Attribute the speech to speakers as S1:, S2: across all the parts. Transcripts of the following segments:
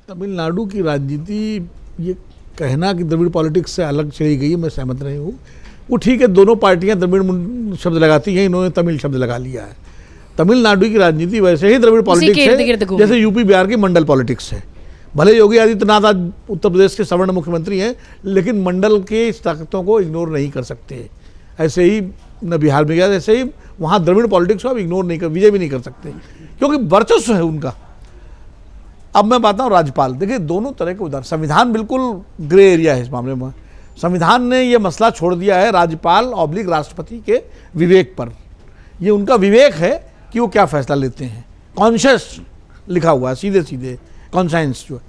S1: तमिलनाडु की राजनीति, ये कहना कि द्रविड़ पॉलिटिक्स से अलग चली गई है, मैं सहमत नहीं हूँ। वो ठीक है, दोनों पार्टियां द्रविड़ शब्द लगाती हैं, इन्होंने तमिल शब्द लगा लिया है। तमिलनाडु की राजनीति वैसे ही द्रविड़ पॉलिटिक्स है जैसे यूपी बिहार की मंडल पॉलिटिक्स है। भले योगी आदित्यनाथ आज उत्तर प्रदेश के सवर्ण मुख्यमंत्री हैं, लेकिन मंडल के इस ताकतों को इग्नोर नहीं कर सकते। ऐसे ही न बिहार में गया, ऐसे ही वहाँ द्रविड़ पॉलिटिक्स को आप इग्नोर नहीं कर, विजय भी नहीं कर सकते, क्योंकि वर्चस्व है उनका। अब मैं बात हूँ राज्यपाल, देखिए दोनों तरह के उदाहरण, संविधान बिल्कुल ग्रे एरिया है इस मामले में। संविधान ने यह मसला छोड़ दिया है राज्यपाल ऑब्लिक राष्ट्रपति के विवेक पर। ये उनका विवेक है कि वो क्या फैसला लेते हैं। कॉन्शियस लिखा हुआ है, सीधे सीधे कॉन्साइंस जो है।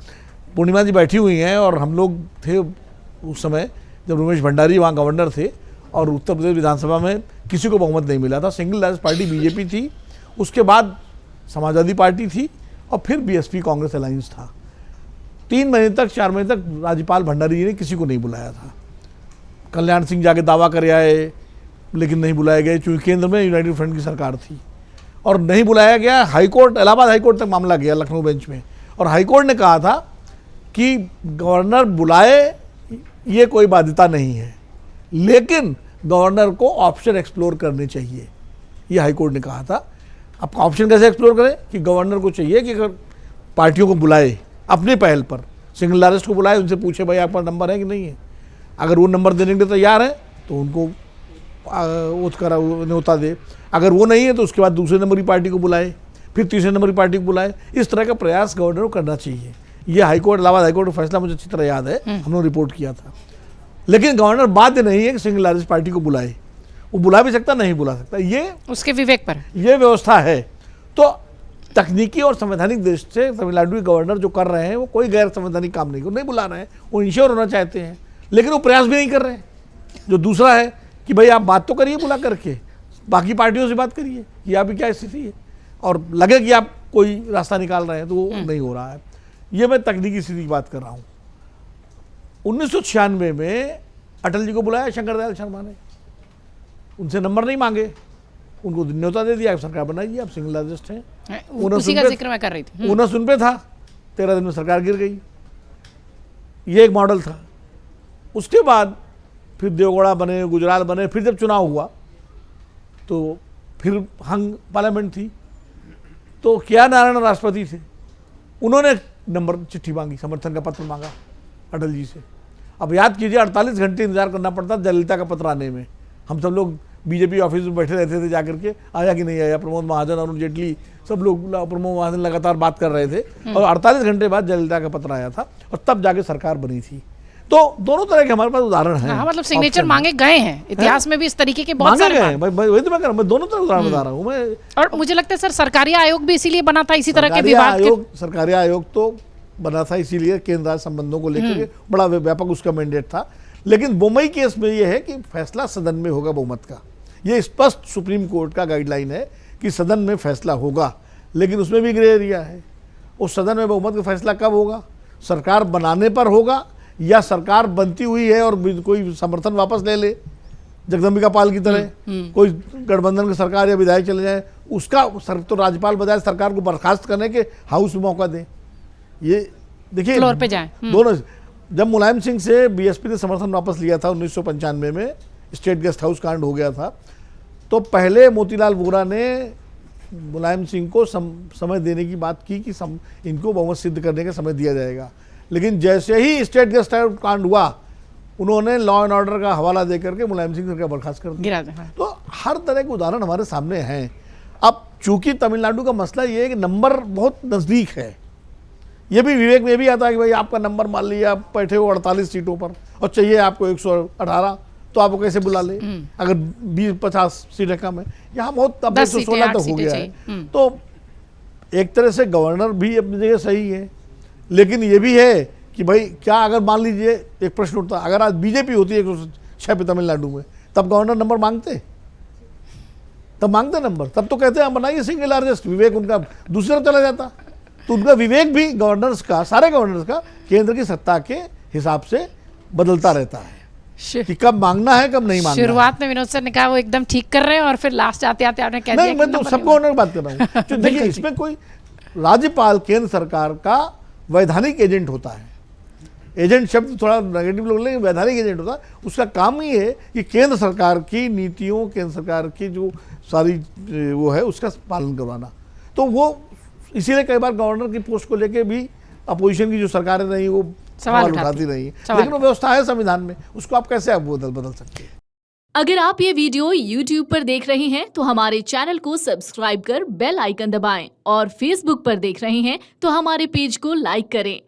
S1: पूर्णिमा जी बैठी हुई हैं और हम लोग थे उस समय जब रमेश भंडारी वहाँ गवर्नर थे और उत्तर प्रदेश विधानसभा में किसी को बहुमत नहीं मिला था। सिंगल लार्जेस्ट पार्टी बीजेपी थी, उसके बाद समाजवादी पार्टी थी और फिर बीएसपी कांग्रेस अलायंस था। 3 महीने तक 4 महीने तक राज्यपाल भंडारी जी ने किसी को नहीं बुलाया था। कल्याण सिंह जाके दावा कर आए, लेकिन नहीं बुलाए गए, क्योंकि केंद्र में यूनाइटेड फ्रंट की सरकार थी और नहीं बुलाया गया। हाईकोर्ट, इलाहाबाद हाईकोर्ट तक मामला गया, लखनऊ बेंच में, और हाईकोर्ट ने कहा था कि गवर्नर बुलाए ये कोई बाध्यता नहीं है, लेकिन गवर्नर को ऑप्शन एक्सप्लोर करने चाहिए, ये हाईकोर्ट ने कहा था। अब ऑप्शन कैसे एक्सप्लोर करें कि गवर्नर को चाहिए कि अगर पार्टियों को बुलाए अपने पहल पर, सिंगल लार्जेस्ट को बुलाए, उनसे पूछे भाई आपका नंबर है कि नहीं है। अगर वो नंबर देने के लिए तैयार है तो उनको न्योता दे, अगर वो नहीं है तो उसके बाद दूसरे नंबर की पार्टी को बुलाए, फिर तीसरे नंबर की पार्टी को बुलाए। इस तरह का प्रयास गवर्नर को करना चाहिए। ये हाईकोर्ट, इलाहाबाद हाईकोर्ट का फैसला मुझे अच्छी तरह याद है, हमने रिपोर्ट किया था। लेकिन गवर्नर बाध्य नहीं है कि सिंगल लार्जेस्ट पार्टी को बुलाए, वो बुला भी सकता, नहीं बुला सकता, ये उसके विवेक पर ये व्यवस्था है। तो तकनीकी और संवैधानिक दृष्टि से तमिलनाडु के गवर्नर जो कर रहे हैं वो कोई गैर संवैधानिक काम नहीं बुला रहे हैं, वो इंश्योर होना चाहते हैं, लेकिन वो प्रयास भी नहीं कर रहे हैं। जो दूसरा है कि भाई आप बात तो करिए बुला करके, बाकी पार्टियों से बात करिए कि आपकी क्या स्थिति है, और लगे कि आप कोई रास्ता निकाल रहे हैं, तो वो नहीं हो रहा है। ये मैं तकनीकी स्थिति की बात कर रहा हूँ। 1996 में अटल जी को बुलाया शंकर दयाल शर्मा ने, उनसे नंबर नहीं मांगे, उनको न्योता दे दिया, सरकार बनाइए, आप सिंगल लार्जेस्ट हैं।
S2: उसी का जिक्र मैं कर रही थी।
S1: 19 उन पे था, 13 दिन में सरकार गिर गई। ये एक मॉडल था। उसके बाद फिर देवगौड़ा बने, गुजराल बने, फिर जब चुनाव हुआ तो फिर हंग पार्लियामेंट थी, तो क्या नारायण राष्ट्रपति थे, उन्होंने नंबर चिट्ठी मांगी, समर्थन का पत्र मांगा अटल जी से। अब याद कीजिए 48 घंटे इंतजार करना पड़ता जयललिता का पत्र आने में। हम सब लोग बीजेपी ऑफिस में बैठे रहते थे जाकर के, आया कि नहीं आया। प्रमोद महाजन, अरुण जेटली, सब लोग, प्रमोद महाजन लगातार बात कर रहे थे और 48 घंटे बाद जयललिता का पत्र आया था और तब जाके सरकार बनी थी। तो दोनों तरह के हमारे पास उदाहरण हैं।
S2: मतलब सिग्नेचर मांगे गए हैं, इतिहास में भी इस तरीके के बहुत सारे
S1: हैं। वही तो मैं कर रहा हूँ, मैं दोनों तरह उदाहरण बता रहा हूँ मैं।
S2: और मुझे लगता है सर सरकारी आयोग भी इसीलिए बना था, इसी तरह के विवाद के।
S1: सरकारी आयोग तो बना था इसीलिए केंद्र राज्य संबंधों को लेकर के, बड़ा व्यापक उसका मैंडेट था। लेकिन बम्बई केस में यह है कि फैसला सदन में होगा बहुमत का, ये स्पष्ट सुप्रीम कोर्ट का गाइडलाइन है कि सदन में फैसला होगा, लेकिन उसमें भी ग्रे एरिया है। उस सदन में बहुमत का फैसला कब होगा, सरकार बनाने पर होगा या सरकार बनती हुई है और कोई समर्थन वापस ले ले, जगदम्बिका पाल की तरह कोई गठबंधन की सरकार या विधायक चले जाए, उसका तो राज्यपाल बजाय सरकार को बर्खास्त करने के हाउस में मौका दें। ये देखिए
S2: फ्लोर पे जाएं।
S1: दोनों, जब मुलायम सिंह से बीएसपी ने समर्थन वापस लिया था 1995 में, स्टेट गेस्ट हाउस कांड हो गया था, तो पहले मोतीलाल वोरा ने मुलायम सिंह को समय देने की बात की कि इनको बहुमत सिद्ध करने का समय दिया जाएगा। लेकिन जैसे ही स्टेट गेस्ट हाउस कांड हुआ, उन्होंने लॉ एंड ऑर्डर का हवाला दे करके मुलायम सिंह सरकार बर्खास्त कर दिया। तो हर तरह के उदाहरण हमारे सामने हैं। अब चूंकि तमिलनाडु का मसला ये है कि नंबर बहुत नज़दीक है, ये भी विवेक में भी आता है कि भाई आपका नंबर मान लिया, आप बैठे हो 48 सीटों पर और चाहिए आपको 118, तो आपको कैसे बुला ले, अगर 20-50 सीटें कम है। यहाँ बहुत 116 तक हो गया है। तो एक तरह से गवर्नर भी अपनी जगह सही है, लेकिन ये भी है कि भाई क्या अगर मान लीजिए एक प्रश्न उठता, अगर आज बीजेपी होती है 106 पे तमिलनाडु में, तब गवर्नर नंबर मांगते, तब मांगते नंबर, तब तो कहते हैं हम बनाइए सिंगल लार्जेस्ट, विवेक उनका दूसरी तरफ चला जाता। तो उनका विवेक भी गवर्नर्स का, सारे गवर्नर्स का केंद्र की सत्ता के हिसाब से बदलता रहता है कि कब मांगना है कब नहीं मांगना।
S2: शुरुआत में विनोद सर ने कहा वो एकदम ठीक कर रहे हैं और फिर लास्ट आते आते आपने कह दिया
S1: नहीं, मैं तो सब गवर्नर की बात कर रहा हूँ। देखिए इसमें कोई राज्यपाल केंद्र सरकार का वैधानिक एजेंट होता है। एजेंट शब्द थोड़ा नेगेटिव लोग लेकिन वैधानिक एजेंट होता है। उसका काम ही है कि केंद्र सरकार की नीतियों, केंद्र सरकार की जो सारी वो है उसका पालन करवाना। तो वो इसीलिए कई बार गवर्नर की पोस्ट को लेके भी अपोजिशन की जो सरकारें रही वो सवाल उठाती रही, लेकिन वो व्यवस्था है संविधान में, उसको आप कैसे आप बदल सकते हैं।
S3: अगर आप ये वीडियो YouTube पर देख रहे हैं तो हमारे चैनल को सब्सक्राइब कर बेल आइकन दबाएं और Facebook पर देख रहे हैं तो हमारे पेज को लाइक करें।